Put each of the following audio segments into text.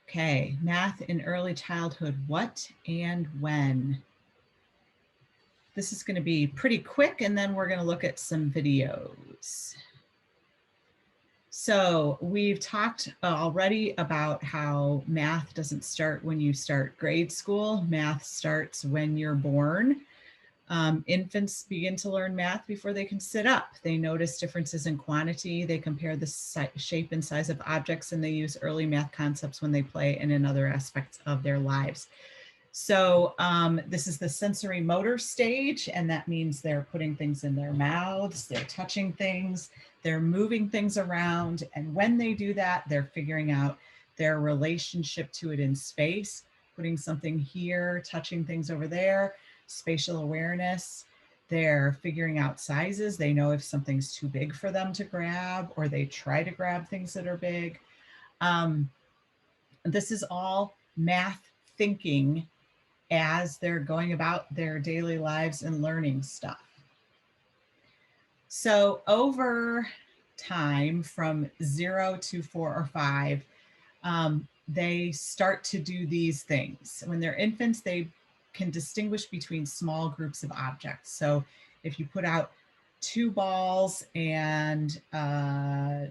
Okay, math in early childhood, what and when? This is going to be pretty quick, and then we're going to look at some videos. So we've talked already about how math doesn't start when you start grade school. Math starts when you're born. Infants begin to learn math before they can sit up. They notice differences in quantity. They compare the shape and size of objects, and they use early math concepts when they play and in other aspects of their lives. So this is the sensory motor stage, and that means they're putting things in their mouths, they're touching things, they're moving things around. And when they do that, they're figuring out their relationship to it in space, putting something here, touching things over there, spatial awareness. They're figuring out sizes. They know if something's too big for them to grab, or they try to grab things that are big. This is all math thinking as they're going about their daily lives and learning stuff. So over time, from 0 to 4 or 5, they start to do these things. When they're infants, they can distinguish between small groups of objects. So if you put out 2 balls and a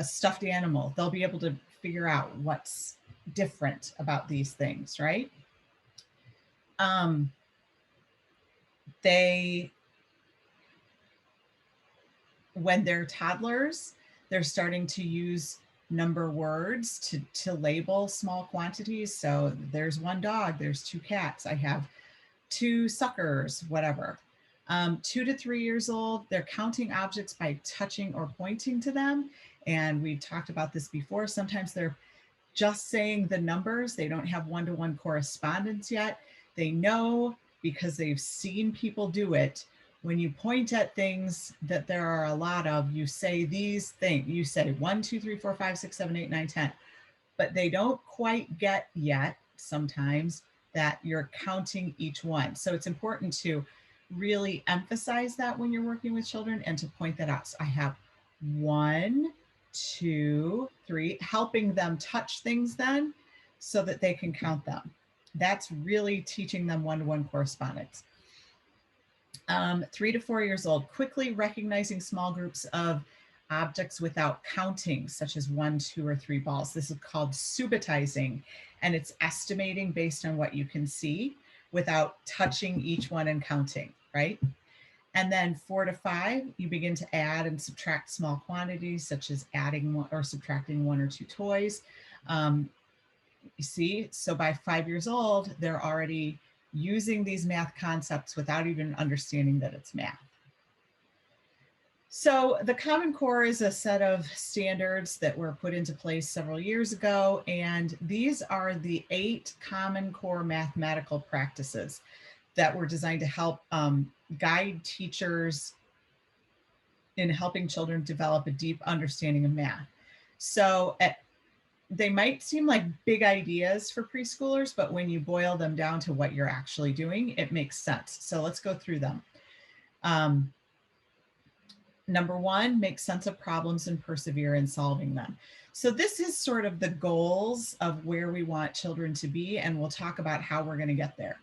stuffed animal, they'll be able to figure out what's different about these things, right? They, when they're toddlers, they're starting to use number words to label small quantities. So there's 1 dog, there's 2 cats, I have 2 suckers, whatever. 2 to 3 years old, they're counting objects by touching or pointing to them. And we've talked about this before. Sometimes they're just saying the numbers. They don't have one-to-one correspondence yet. They know because they've seen people do it. When you point at things that there are a lot of, you say these things. You say 1, 2, 3, 4, 5, 6, 7, 8, 9, 10. But they don't quite get yet sometimes that you're counting each one. So it's important to really emphasize that when you're working with children and to point that out. So I have 1, 2, 3, helping them touch things then so that they can count them. That's really teaching them one-to-one correspondence. 3 to 4 years old, quickly recognizing small groups of objects without counting, such as 1, 2, or 3 balls. This is called subitizing, and it's estimating based on what you can see without touching each one and counting, right? And then 4 to 5, you begin to add and subtract small quantities, such as adding one or subtracting 1 or 2 toys. You see, so by 5 years old, they're already using these math concepts without even understanding that it's math. So the Common Core is a set of standards that were put into place several years ago, and these are the 8 Common Core mathematical practices that were designed to help guide teachers in helping children develop a deep understanding of math. So they might seem like big ideas for preschoolers, but when you boil them down to what you're actually doing, it makes sense. So let's go through them. Number 1, make sense of problems and persevere in solving them. So this is sort of the goals of where we want children to be, and we'll talk about how we're going to get there.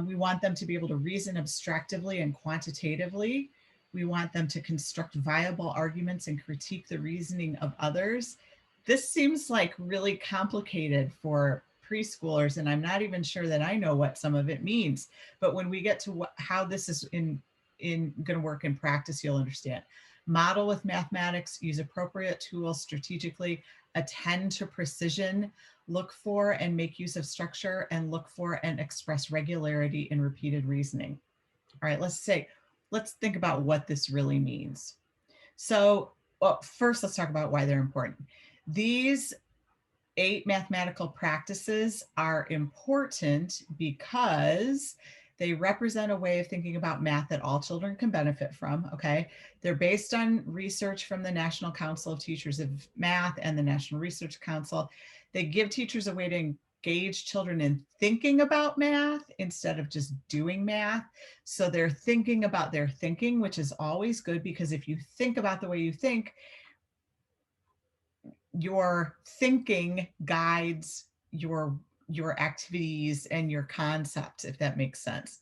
We want them to be able to reason abstractively and quantitatively. We want them to construct viable arguments and critique the reasoning of others. This seems like really complicated for preschoolers, and I'm not even sure that I know what some of it means. But when we get to how this is going to work in practice, you'll understand. Model with mathematics, use appropriate tools strategically, attend to precision, look for and make use of structure, and look for and express regularity in repeated reasoning. All right, let's think about what this really means. So first, let's talk about why they're important. These 8 mathematical practices are important because they represent a way of thinking about math that all children can benefit from, okay? They're based on research from the National Council of Teachers of Math and the National Research Council. They give teachers a way to engage children in thinking about math instead of just doing math. So they're thinking about their thinking, which is always good, because if you think about the way you think, your thinking guides your activities and your concepts, if that makes sense.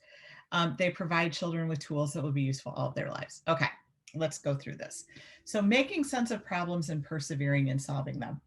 They provide children with tools that will be useful all of their lives. Okay, let's go through this. So making sense of problems and persevering in solving them.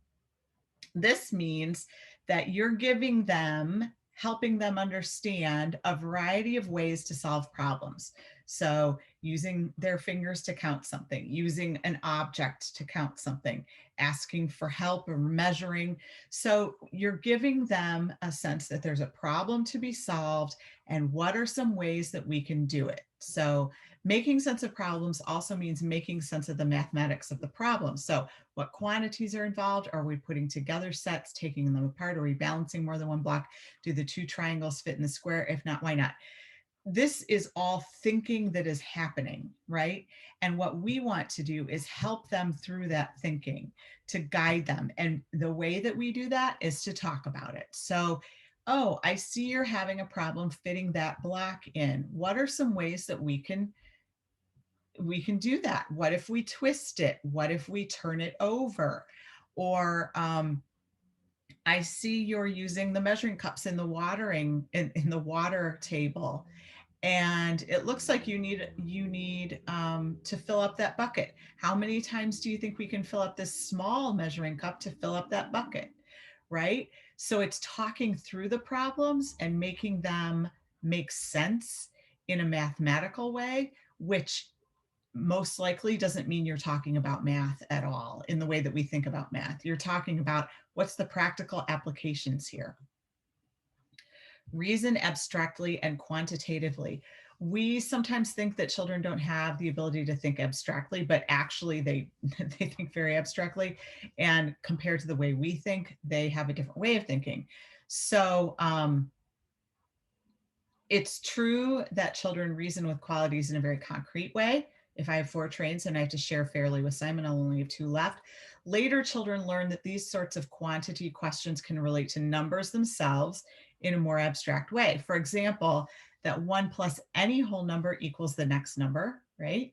This means that you're giving them, helping them understand a variety of ways to solve problems. So using their fingers to count something, using an object to count something, asking for help or measuring. So you're giving them a sense that there's a problem to be solved and what are some ways that we can do it. So making sense of problems also means making sense of the mathematics of the problem. So what quantities are involved? Are we putting together sets, taking them apart? Are we balancing more than one block? Do the two triangles fit in the square? If not, why not? This is all thinking that is happening, right? And what we want to do is help them through that thinking, to guide them. And the way that we do that is to talk about it. So, oh, I see you're having a problem fitting that block in. What are some ways that we can do that? What if we twist it? What if we turn it over? Or I see you're using the measuring cups in the watering in the water table, and it looks like you need to fill up that bucket. How many times do you think we can fill up this small measuring cup to fill up that bucket? Right? So it's talking through the problems and making them make sense in a mathematical way, which most likely doesn't mean you're talking about math at all in the way that we think about math. You're talking about what's the practical applications here. Reason abstractly and quantitatively. We sometimes think that children don't have the ability to think abstractly, but actually they they think very abstractly, and compared to the way we think, they have a different way of thinking. So it's true that children reason with qualities in a very concrete way. If I have 4 trains and I have to share fairly with Simon, I'll only have 2 left. Later, children learn that these sorts of quantity questions can relate to numbers themselves in a more abstract way. For example, that 1 plus any whole number equals the next number, right?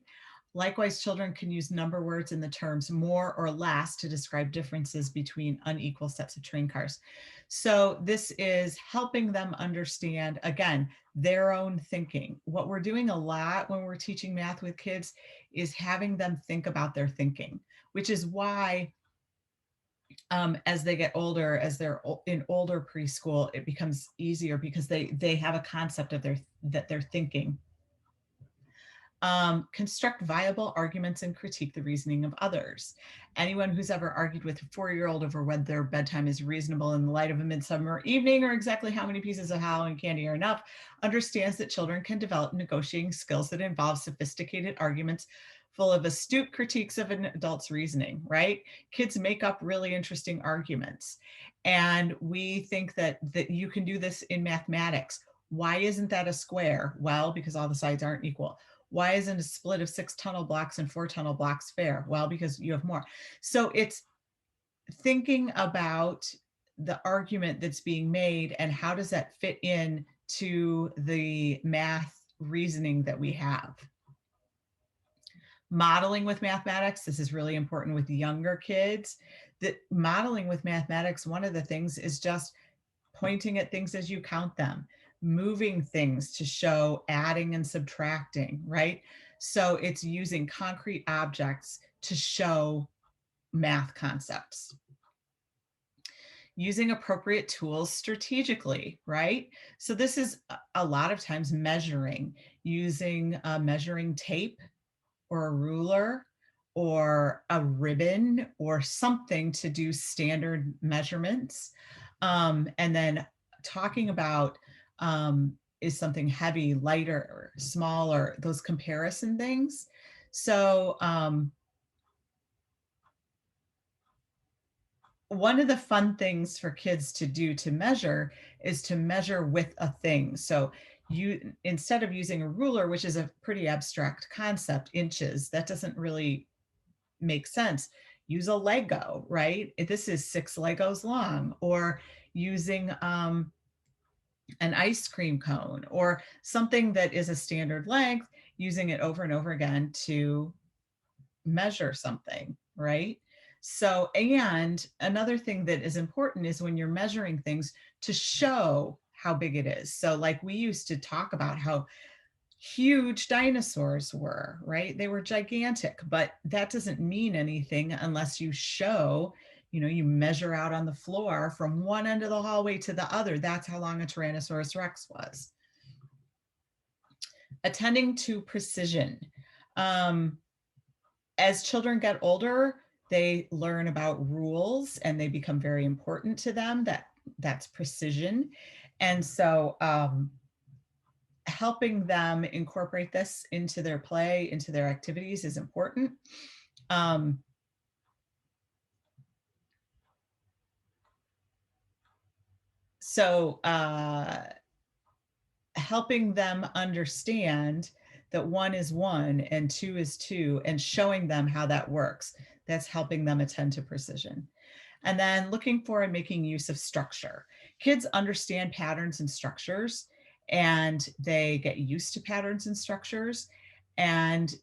Likewise, children can use number words in the terms more or less to describe differences between unequal sets of train cars. So this is helping them understand, again, their own thinking. What we're doing a lot when we're teaching math with kids is having them think about their thinking, which is why as they get older, as they're in older preschool, it becomes easier because they have a concept of that they're thinking. Construct viable arguments and critique the reasoning of others. Anyone who's ever argued with a 4-year-old over whether their bedtime is reasonable in the light of a midsummer evening or exactly how many pieces of Halloween candy are enough understands that children can develop negotiating skills that involve sophisticated arguments full of astute critiques of an adult's reasoning, right? Kids make up really interesting arguments. And we think that you can do this in mathematics. Why isn't that a square? Well, because all the sides aren't equal. Why isn't a split of 6 tunnel blocks and 4 tunnel blocks fair? Well, because you have more. So it's thinking about the argument that's being made and how does that fit in to the math reasoning that we have. Modeling with mathematics, this is really important with younger kids. That modeling with mathematics, one of the things is just pointing at things as you count them, moving things to show adding and subtracting, right? So it's using concrete objects to show math concepts. Using appropriate tools strategically, right? So this is a lot of times measuring, using a measuring tape or a ruler or a ribbon or something to do standard measurements. And then talking about is something heavy, lighter, smaller, those comparison things. So one of the fun things for kids to do to measure is to measure with a thing. So you, instead of using a ruler, which is a pretty abstract concept, inches, that doesn't really make sense. Use a Lego, right? This is 6 Legos long, or using an ice cream cone or something that is a standard length, using it over and over again to measure something, right? So, and another thing that is important is when you're measuring things to show how big it is. So like we used to talk about how huge dinosaurs were, right? They were gigantic, but that doesn't mean anything unless you show, you measure out on the floor from one end of the hallway to the other. That's how long a Tyrannosaurus Rex was. Attending to precision. As children get older, they learn about rules and they become very important to them. That's precision. And so helping them incorporate this into their play, into their activities is important. So helping them understand that 1 is 1 and 2 is 2 and showing them how that works. That's helping them attend to precision. And then looking for and making use of structure. Kids understand patterns and structures, and they get used to patterns and structures, and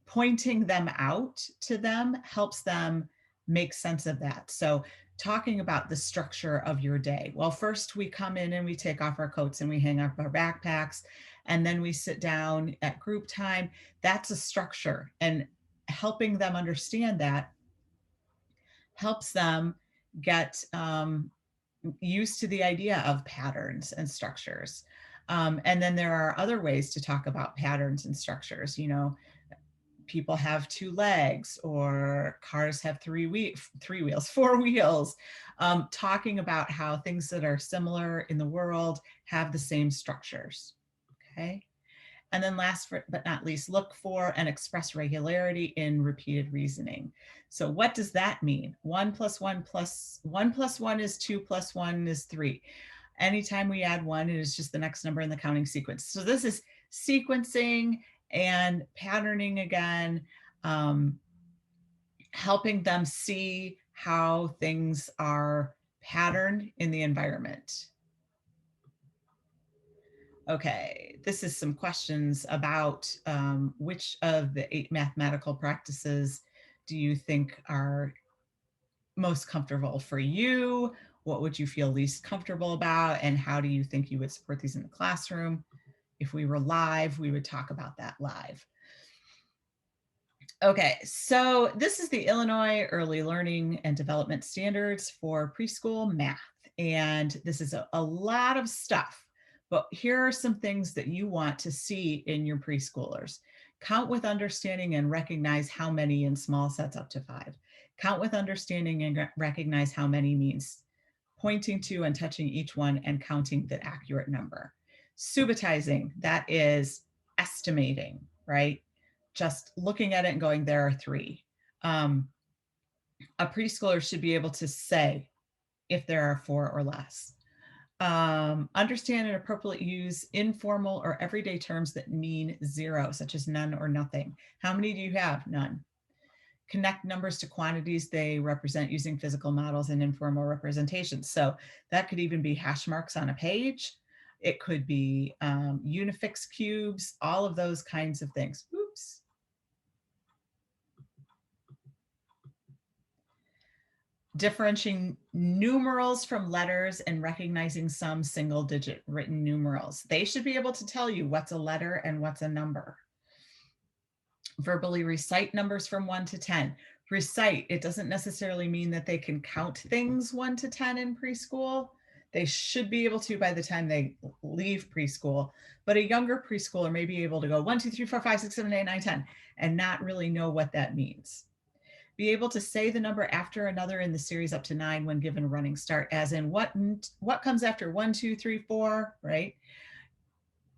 pointing them out to them helps them make sense of that. So talking about the structure of your day. Well, first we come in and we take off our coats and we hang up our backpacks, and then we sit down at group time. That's a structure, and helping them understand that helps them get used to the idea of patterns and structures. And then there are other ways to talk about patterns and structures. People have 2 legs, or cars have 3 wheels, 4 wheels. Talking about how things that are similar in the world have the same structures. Okay. And then last but not least, look for and express regularity in repeated reasoning. So what does that mean? 1 plus 1 plus 1 plus 1 is 2 plus 1 is 3. Anytime we add 1, it is just the next number in the counting sequence. So this is sequencing and patterning again, helping them see how things are patterned in the environment. Okay, this is some questions about which of the 8 mathematical practices do you think are most comfortable for you? What would you feel least comfortable about? And how do you think you would support these in the classroom? If we were live, we would talk about that live. Okay, so this is the Illinois Early Learning and Development Standards for preschool math. And this is a lot of stuff, but here are some things that you want to see in your preschoolers. Count with understanding and recognize how many in small sets up to 5. Count with understanding and recognize how many means pointing to and touching each one and counting the accurate number. Subitizing, that is estimating, right? Just looking at it and going, there are 3. A preschooler should be able to say if there are 4 or less. Understand and appropriately use informal or everyday terms that mean 0, such as none or nothing. How many do you have? None. Connect numbers to quantities they represent using physical models and informal representations. So that could even be hash marks on a page. It could be unifix cubes, all of those kinds of things. Oops. Differentiating numerals from letters and recognizing some single digit written numerals. They should be able to tell you what's a letter and what's a number. Verbally recite numbers from 1 to 10. Recite, it doesn't necessarily mean that they can count things 1 to 10 in preschool. They should be able to by the time they leave preschool, but a younger preschooler may be able to go 1, 2, 3, 4, 5, 6, 7, 8, 9, 10 and not really know what that means. Be able to say the number after another in the series up to 9 when given a running start, as in what comes after 1, 2, 3, 4, right?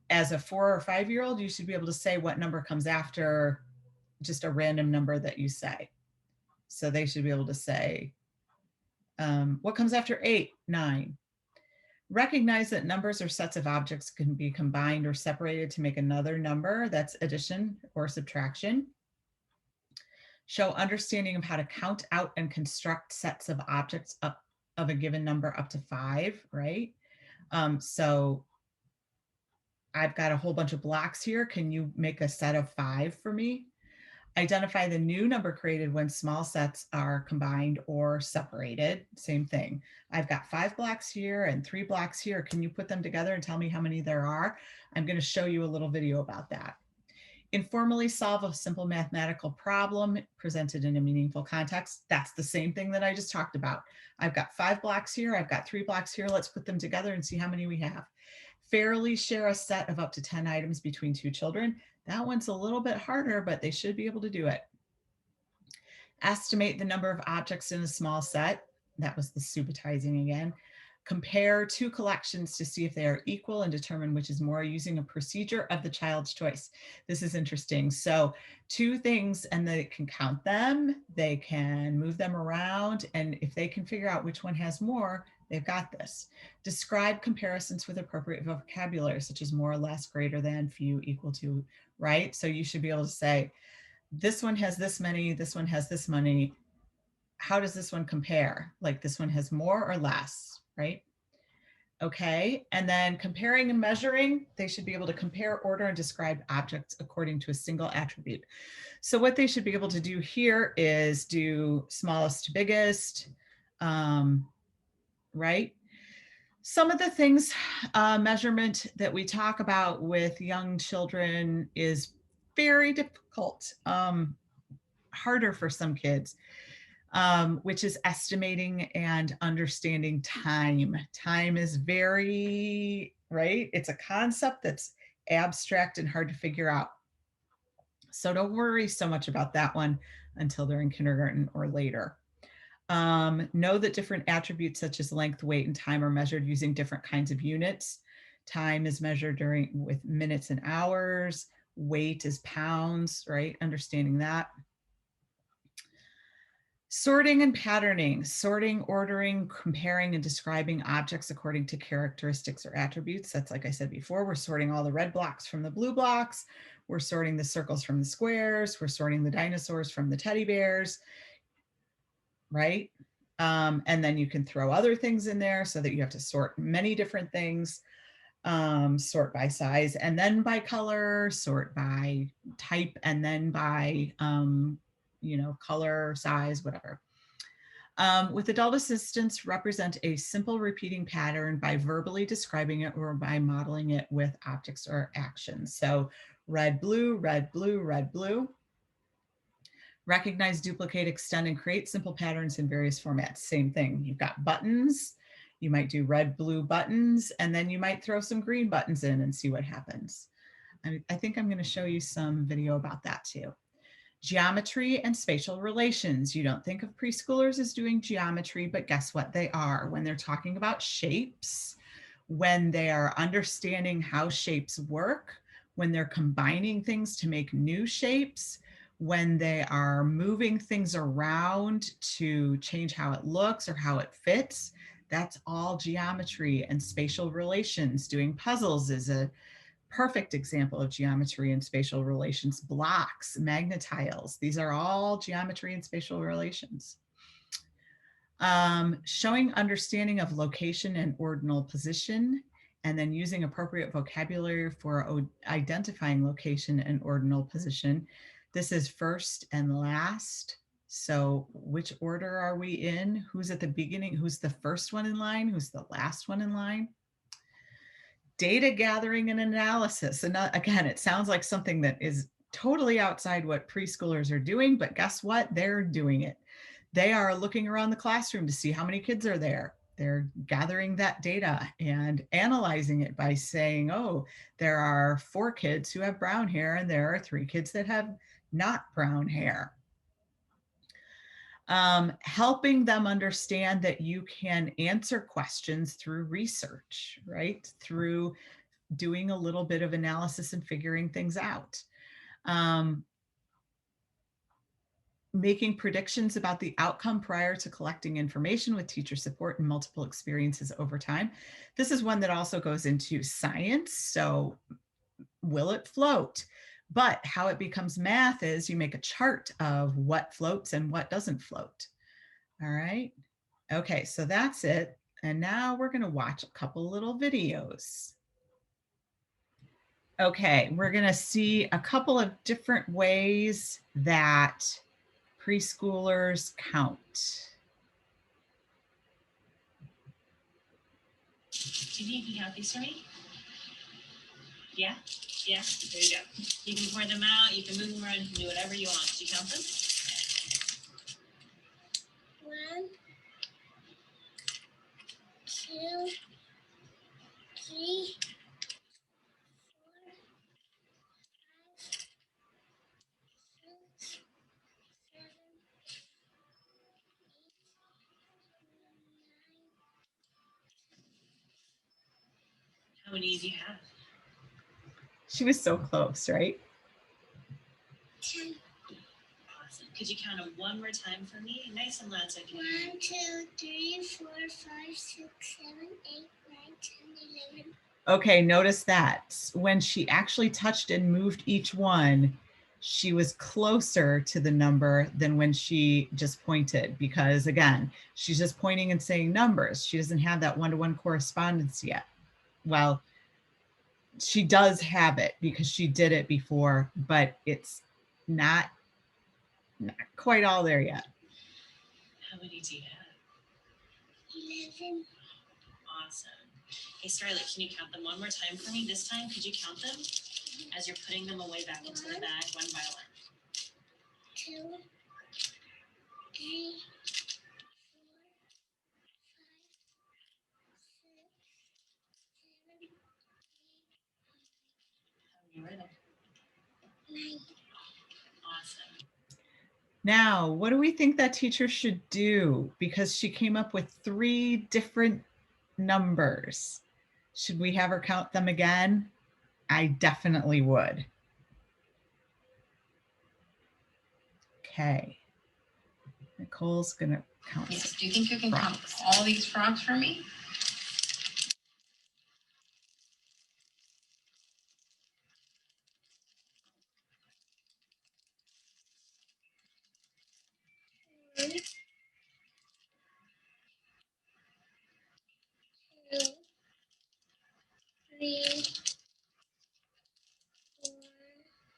As a 4 or 5-year-old, you should be able to say what number comes after just a random number that you say. So they should be able to say, what comes after 8, 9? Recognize that numbers or sets of objects can be combined or separated to make another number. That's addition or subtraction. Show understanding of how to count out and construct sets of objects up of a given number up to 5, right? So I've got a whole bunch of blocks here. Can you make a set of 5 for me? Identify the new number created when small sets are combined or separated. Same thing. I've got 5 blocks here and 3 blocks here. Can you put them together and tell me how many there are? I'm going to show you a little video about that. Informally solve a simple mathematical problem presented in a meaningful context. That's the same thing that I just talked about. I've got 5 blocks here. I've got 3 blocks here. Let's put them together and see how many we have. Fairly share a set of up to 10 items between 2 children. That one's a little bit harder, but they should be able to do it. Estimate the number of objects in a small set. That was the subitizing again. Compare 2 collections to see if they are equal and determine which is more using a procedure of the child's choice. This is interesting. So 2 things, and they can count them, they can move them around, and if they can figure out which one has more, they've got this. Describe comparisons with appropriate vocabulary, such as more or less, greater than, few, equal to, right? So you should be able to say, this one has this many, this one has this many. How does this one compare? Like this one has more or less, right? Okay, and then comparing and measuring, they should be able to compare, order, and describe objects according to a single attribute. So what they should be able to do here is do smallest to biggest, right? Some of the things, measurement that we talk about with young children is very difficult, harder for some kids. Which is estimating and understanding time. Time is very, right? It's a concept that's abstract and hard to figure out. So don't worry so much about that one until they're in kindergarten or later. Know that different attributes such as length, weight, and time are measured using different kinds of units. Time is measured with minutes and hours. Weight is pounds, right? Understanding that. Sorting and patterning, sorting, ordering, comparing, and describing objects according to characteristics or attributes. That's like I said before, we're sorting all the red blocks from the blue blocks. We're sorting the circles from the squares. We're sorting the dinosaurs from the teddy bears, right? And then you can throw other things in there so that you have to sort many different things. Sort by size and then by color, sort by type, and then by color, size, whatever. With adult assistance, represent a simple repeating pattern by verbally describing it or by modeling it with objects or actions. So red, blue, red, blue, red, blue. Recognize, duplicate, extend, and create simple patterns in various formats. Same thing. You've got buttons. You might do red, blue buttons, and then you might throw some green buttons in and see what happens. I think I'm going to show you some video about that too. Geometry and spatial relations. You don't think of preschoolers as doing geometry, but guess what they are when they're talking about shapes, when they are understanding how shapes work, when they're combining things to make new shapes, when they are moving things around to change how it looks or how it fits. That's all geometry and spatial relations. Doing puzzles is a perfect example of geometry and spatial relations. Blocks, magnetiles, these are all geometry and spatial relations. Showing understanding of location and ordinal position, and then using appropriate vocabulary for identifying location and ordinal position. This is first and last. So which order are we in? Who's at the beginning? Who's the first one in line? Who's the last one in line? Data gathering and analysis. And again, it sounds like something that is totally outside what preschoolers are doing, but guess what? They're doing it. They are looking around the classroom to see how many kids are there. They're gathering that data and analyzing it by saying, oh, there are 4 kids who have brown hair and there are 3 kids that have not brown hair. Helping them understand that you can answer questions through research, right? Through doing a little bit of analysis and figuring things out. Making predictions about the outcome prior to collecting information with teacher support and multiple experiences over time. This is one that also goes into science. So will it float? But how it becomes math is you make a chart of what floats and what doesn't float. All right. Okay, so that's it. And now we're going to watch a couple little videos. Okay, we're going to see a couple of different ways that preschoolers count. Do you think you can count these for me? Yeah? Yeah? There you go. You can pour them out, you can move them around, you can do whatever you want. Do you count them? 1, 2, 3, 4, 5, 6, 7, 8, 9. How many do you have? She was so close, right? 10. Awesome. Could you count them one more time for me? Nice and loud so I can hear you. 1, 2, 3, 4, 5, 6, 7, 8, 9, 10, 11. Okay, notice that when she actually touched and moved each one, she was closer to the number than when she just pointed, because again, she's just pointing and saying numbers. She doesn't have that one-to-one correspondence yet. Well, she does have it because she did it before, but it's not quite all there yet. How many do you have? 11. Awesome. Hey, Starlight, can you count them one more time for me? This time, could you count them as you're putting them away back into the bag one by one? 2, 3, 4, 5, 6, 7, 8, How many were there? 9. Awesome. Now, what do we think that teacher should do? Because she came up with 3 different numbers. Should we have her count them again? I definitely would. Okay. Nicole's gonna count. Yes. Do you think you can count all these frogs for me? One, 2, 3, 4, 5,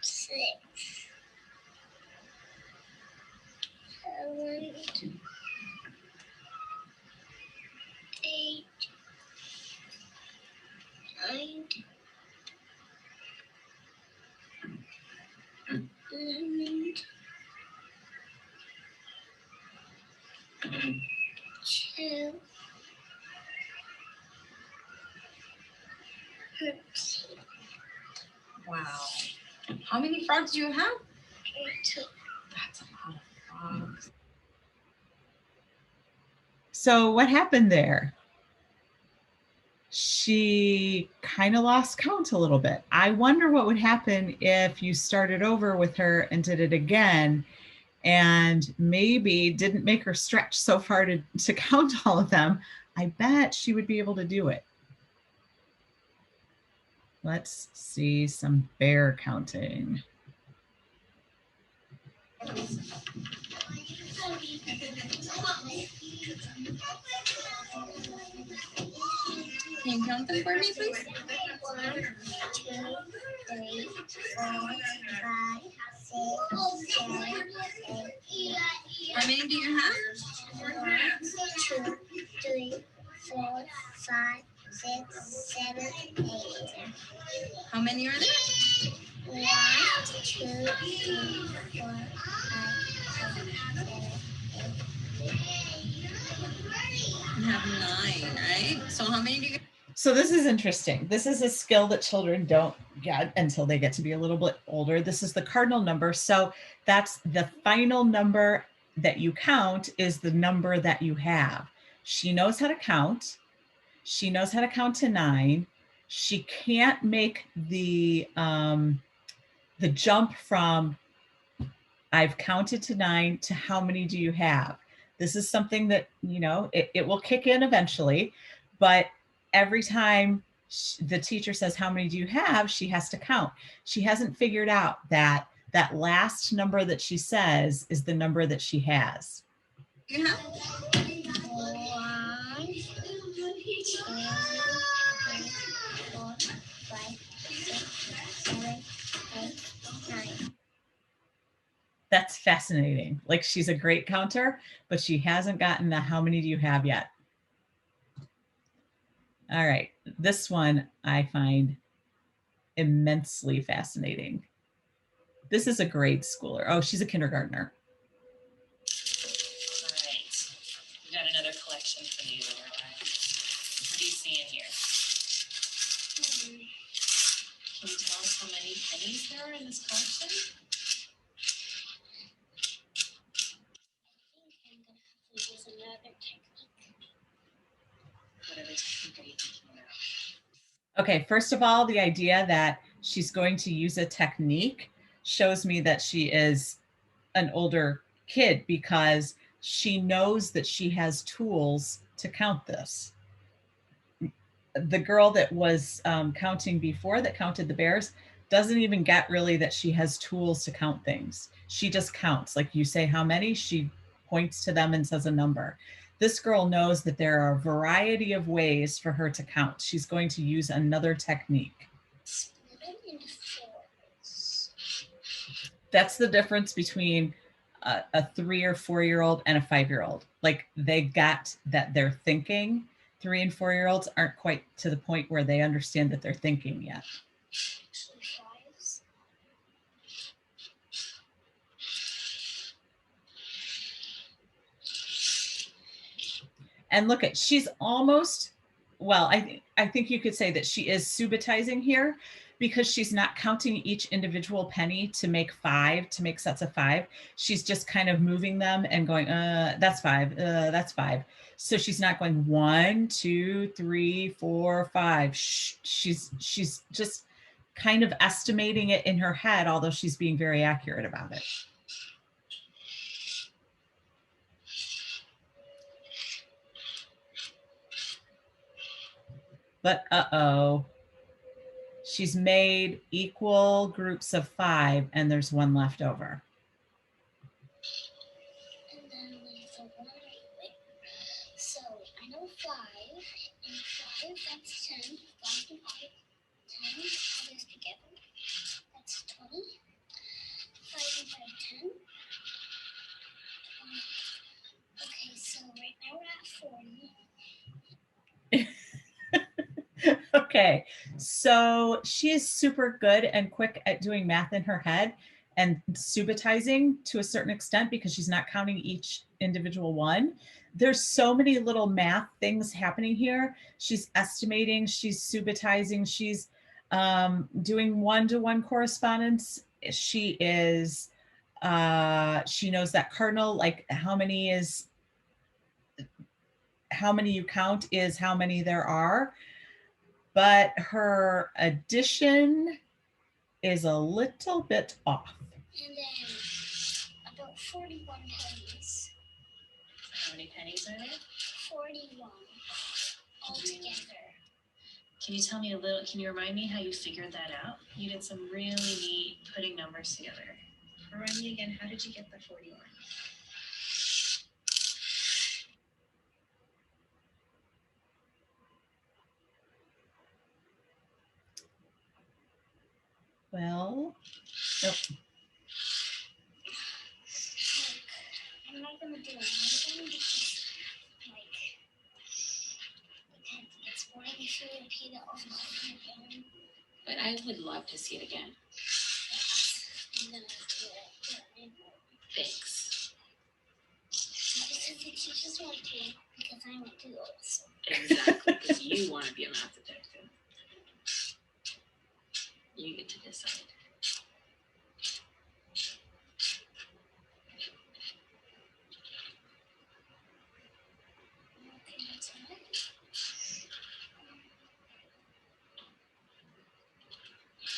6, 7, 8, 9, 11, 12, 13, Wow. How many frogs do you have? 14. That's a lot of frogs. So what happened there? She kind of lost count a little bit. I wonder what would happen if you started over with her and did it again and maybe didn't make her stretch so far to count all of them. I bet she would be able to do it. Let's see some bear counting. Can you count them for me, please? 1, 2, 3, 4, 5, 6, 7, 8. How many do you have? 1, 2, 3, 4, 5, 6, 7, 8. How many are there? 1, 2, 3, 4, 5, 6, 7, 8. You have 9, right? So how many do you? So this is interesting. This is a skill that children don't get until they get to be a little bit older. This is the cardinal number. So that's the final number that you count is the number that you have. She knows how to count. She knows how to count to 9. She can't make the jump from I've counted to 9 to how many do you have? This is something that, you know, it will kick in eventually, but every time the teacher says, how many do you have? She has to count. She hasn't figured out that That last number that she says is the number that she has. You have 1, 2, 3, 4, 5, 6, 7, 8, 9. That's fascinating. Like, she's a great counter, but she hasn't gotten the how many do you have yet. All right, this one I find immensely fascinating. This is a grade schooler. Oh, she's a kindergartner. All right. We got another collection for you, Lorelai. What do you see in here? Can you tell us how many pennies there are in this collection? I think I'm gonna have to use another technique. Whatever technique are you thinking about? Okay, first of all, the idea that she's going to use a technique shows me that she is an older kid because she knows that she has tools to count this. The girl that was counting before, that counted the bears, doesn't even get really that she has tools to count things. She just counts. Like, you say how many, she points to them and says a number. This girl knows that there are a variety of ways for her to count. She's going to use another technique. Split them into 4s. That's the difference between a 3 or 4-year-old and a 5-year-old. Like, they got that they're thinking. 3 and 4-year-olds aren't quite to the point where they understand that they're thinking yet. 2 5s. And look at, she's almost, well, I think you could say that she is subitizing here, because she's not counting each individual penny to make 5, to make sets of 5. She's just kind of moving them and going, that's 5, that's 5. So she's not going 1, 2, 3, 4, 5. She's just kind of estimating it in her head, although she's being very accurate about it. But uh-oh, she's made equal groups of 5 and there's 1 left over. And then there's a 1 right. So I know 5 and 5, that's 10. 5 and 5. 10. Add those together. That's 20. 5 and 5, 10. 20. Okay, so right now we're at 40. Okay, so she is super good and quick at doing math in her head and subitizing to a certain extent because she's not counting each individual one. There's so many little math things happening here. She's estimating, she's subitizing, she's doing one-to-one correspondence. She is, she knows that cardinal, like how many you count is how many there are. But her addition is a little bit off. And then about 41 pennies. How many pennies are there? 41 altogether. Can you tell me a little, can you remind me how you figured that out? You did some really neat putting numbers together. Remind me again, how did you get the 41? Well, nope. I'm not going to do anything because, it's boring if you repeat it over and over again. But I would love to see it again. I'm going to do it. Thanks. Because the teachers want to, because I want to do it. So. Exactly, because you want to be a math detective. You get to decide. Okay, that's all right.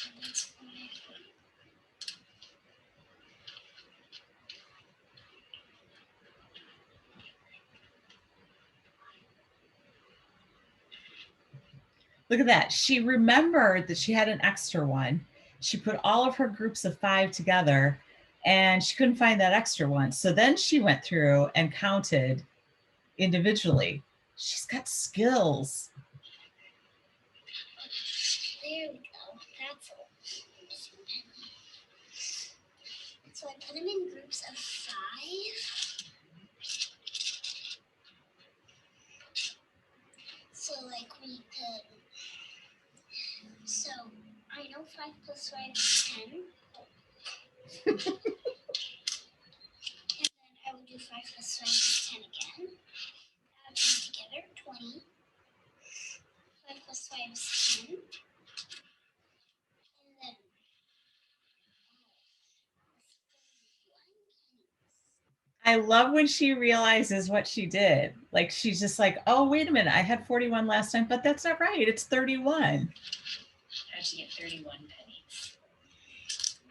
And that's fine. Look at that. She remembered that she had an extra one. She put all of her groups of 5 together and she couldn't find that extra one. So then she went through and counted individually. She's got skills. There we go. That's all. So I put them in groups of 5. So like we could. So I know 5 plus 5 is 10. And then I would do 5 plus 5 is 10 again. Add them together, 20. 5 plus 5 is 10. And then I love when she realizes what she did. Like she's just like, oh, wait a minute, I had 41 last time, but that's not right. It's 31. How'd she get 31 pennies?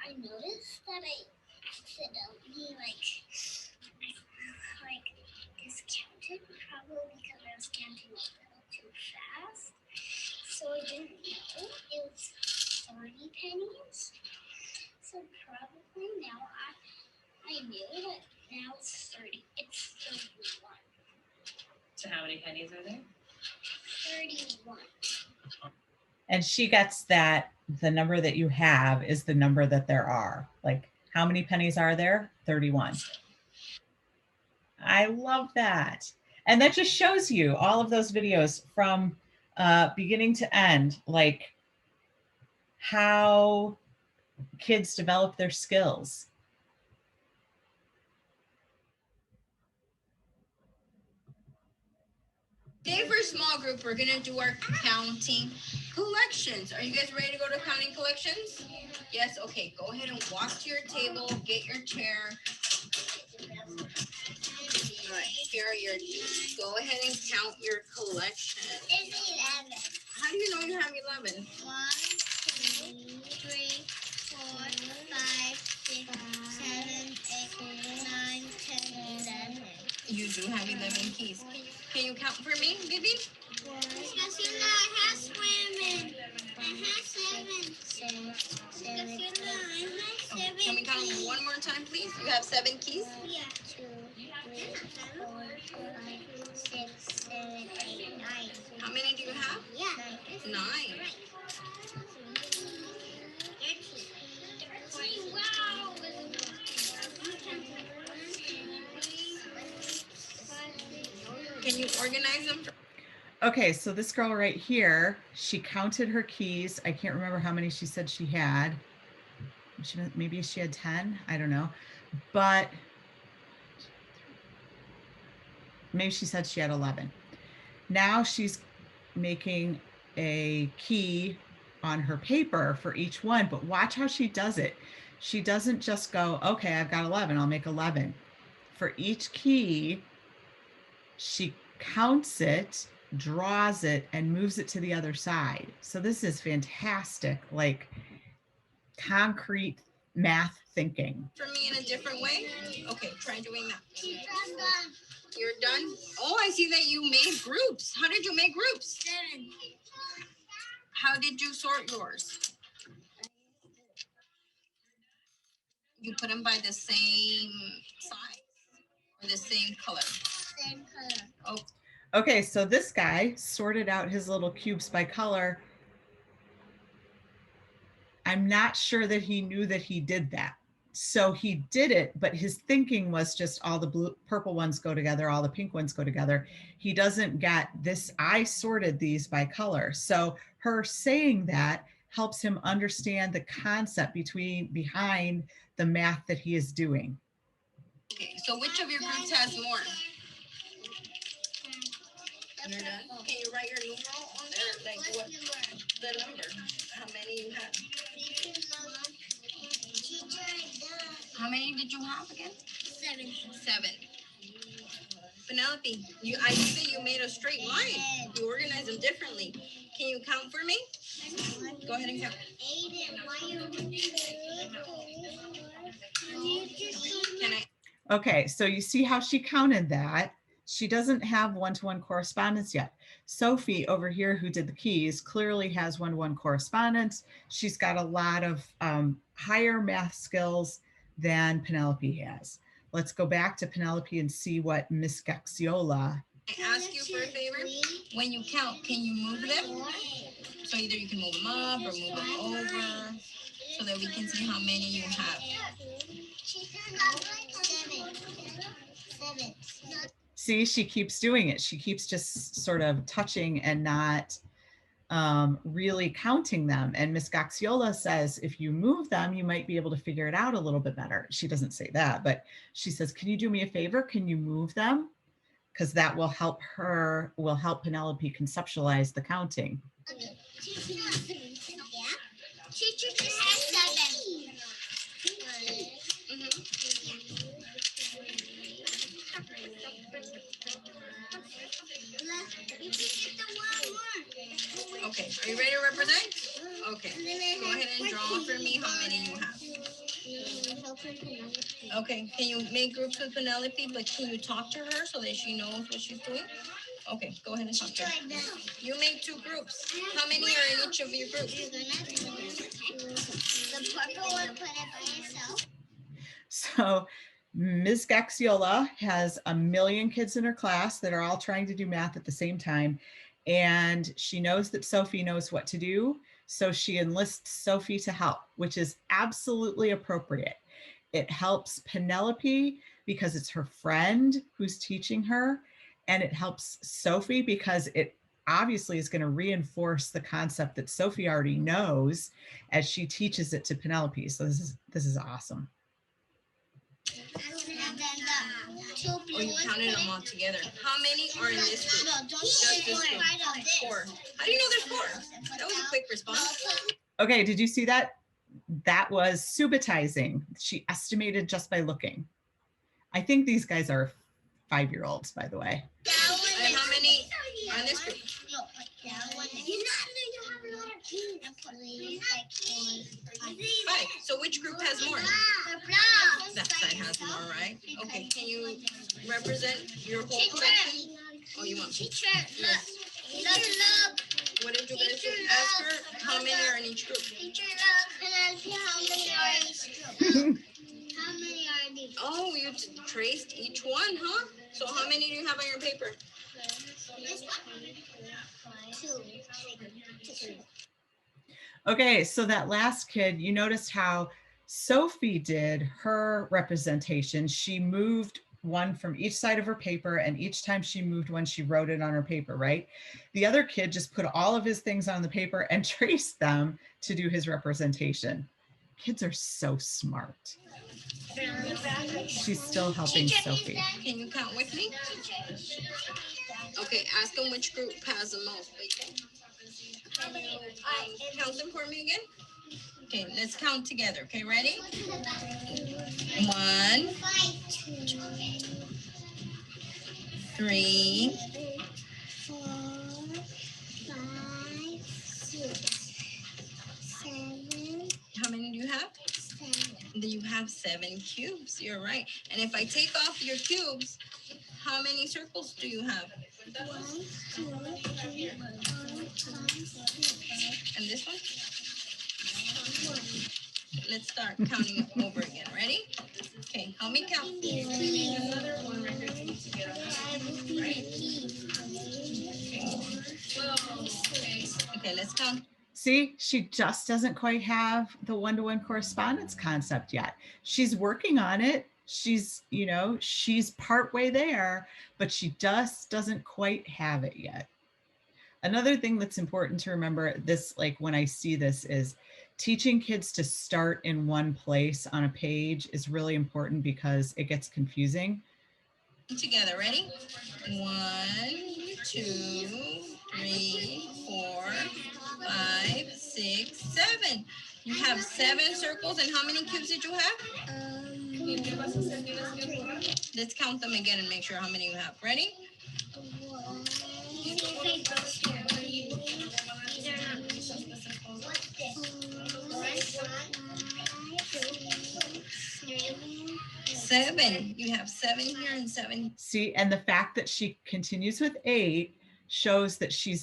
I noticed that I accidentally discounted, probably because I was counting a little too fast. So I didn't know it was 30 pennies. So probably now I knew that now it's 30. It's 31. So how many pennies are there? 31. And she gets that the number that you have is the number that there are. Like, how many pennies are there? 31. I love that. And that just shows you all of those videos from beginning to end, like how kids develop their skills. Today for a small group, we're gonna do our counting collections. Are you guys ready to go to counting collections? Yes, okay, go ahead and walk to your table, get your chair. All right, here are your, go ahead and count your collection. It's 11. How do you know you have 11? 1, 2, 3, 4, 5, 6, 7, 8, 9, 10, 11. You do have 11 keys. Can you count for me, Vivi? Because you know I have swimming. I have 7. 7. Because you know I have 7. Can we count them one more time, please? You have 7 keys? Yeah. 2, 3, 4, 5, 6, 7, 8, 9. How many do you have? Yeah. 9. 13. Wow. Can you organize them? Okay, so this girl right here, she counted her keys. I can't remember how many she said she had. Maybe she had 10, I don't know. But maybe she said she had 11. Now she's making a key on her paper for each one, but watch how she does it. She doesn't just go, okay, I've got 11, I'll make 11. For each key, she counts it, draws it, and moves it to the other side. So this is fantastic, like concrete math thinking. For me in a different way? Okay, try doing that. You're done? Oh, I see that you made groups. How did you make groups? 7. How did you sort yours? You put them by the same size or the same color? Same color. Oh, Okay, so this guy sorted out his little cubes by color. I'm not sure that he knew that he did that. So he did it, but his thinking was just all the blue, purple ones go together, all the pink ones go together. He doesn't get this, I sorted these by color. So her saying that helps him understand the concept behind the math that he is doing. okay. So which of your groups has more? You're done? Can you write your numeral on there? Like what? The number. How many you have? How many did you have again? 7. 7. Penelope, I see that you made a straight line. You organized them differently. Can you count for me? Go ahead and count. 8 and 1. Can I? Okay, so you see how she counted that. She doesn't have one-to-one correspondence yet. Sophie over here, who did the keys, clearly has one-to-one correspondence. She's got a lot of higher math skills than Penelope has. Let's go back to Penelope and see what Miss Gaxiola. I ask you for a favor. When you count, can you move them? So either you can move them up or move them over so that we can see how many you have. See, she keeps doing it. She keeps just sort of touching and not really counting them. And Miss Gaxiola says, if you move them, you might be able to figure it out a little bit better. She doesn't say that, but she says, can you do me a favor? Can you move them? Because that will help Penelope conceptualize the counting. Teacher just has 7. Okay, are you ready to represent? Okay, go ahead and draw for me how many you have. Okay, can you make groups with Penelope, but can you talk to her so that she knows what she's doing? Okay, go ahead and talk to her. You make 2 groups. How many are in each of your groups? The purple one, put it by itself. So Ms. Gaxiola has 1 million kids in her class that are all trying to do math at the same time. And she knows that Sophie knows what to do. So she enlists Sophie to help, which is absolutely appropriate. It helps Penelope because it's her friend who's teaching her. And it helps Sophie because it obviously is going to reinforce the concept that Sophie already knows as she teaches it to Penelope. So this is awesome. Oh, you counted them all together. How many are in this group? Just this group. 4. How do you know there's 4? That was a quick response. Okay, did you see that? That was subitizing. She estimated just by looking. I think these guys are 5-year-olds, by the way. And how many are in this group? 5. So which group has more? That side has more, right? Okay, can you represent your whole collection? Oh, you want Teacher, look. What did you guys do? Ask her how many are in each group. Teacher, look. Penelope, how many are in each group? How many are in each? Oh, you traced each one, huh? So how many do you have on your paper? This one? 2. Okay, so that last kid, you noticed how Sophie did her representation. She moved one from each side of her paper, and each time she moved one, she wrote it on her paper, right? The other kid just put all of his things on the paper and traced them to do his representation. Kids are so smart. She's still helping Sophie. Can you count with me? Okay, ask them which group has the most. Can you count them for me again? Okay, let's count together. Okay, ready? 1, 3, 4, 5, 6, 7. how many do you have? 7. You have 7 cubes. You're right. And if I take off your cubes, how many circles do you have? 1, 2, 3, 4, 5, 6. And this one? Let's start counting over again. Ready? Okay, help me count. Okay, let's count. See, she just doesn't quite have the one-to-one correspondence concept yet. She's working on it. She's partway there, but she just doesn't quite have it yet. Another thing that's important to remember this, like when I see this, is teaching kids to start in one place on a page is really important because it gets confusing. Together, ready? 1, 2, 3, 4, 5, 6, 7. You have 7 circles, and how many cubes did you have? Let's count them again and make sure how many you have. Ready? 7, 7. You have 7 here and 7. See, and the fact that she continues with 8 shows that she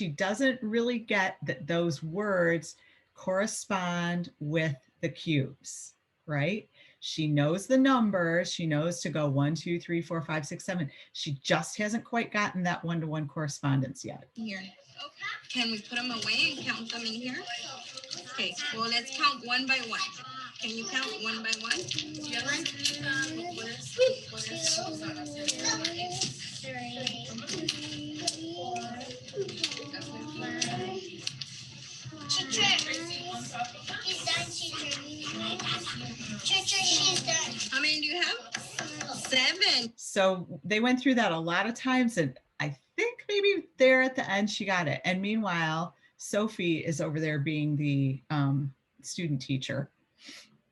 doesn't really get that those words correspond with the cubes, right? She knows the numbers. She knows to go 1, 2, 3, 4, 5, 6, 7. She just hasn't quite gotten that one-to-one correspondence yet. Here. Can we put them away and count them in here? Okay, well, let's count one by one. Can you count one by one? Teacher, he's done, teacher. Teacher, she's done. How many do you have? 7. So they went through that a lot of times, and I think maybe there at the end she got it. And meanwhile, Sophie is over there being the student teacher.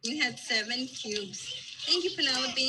You had 7 cubes. Thank you, Penelope.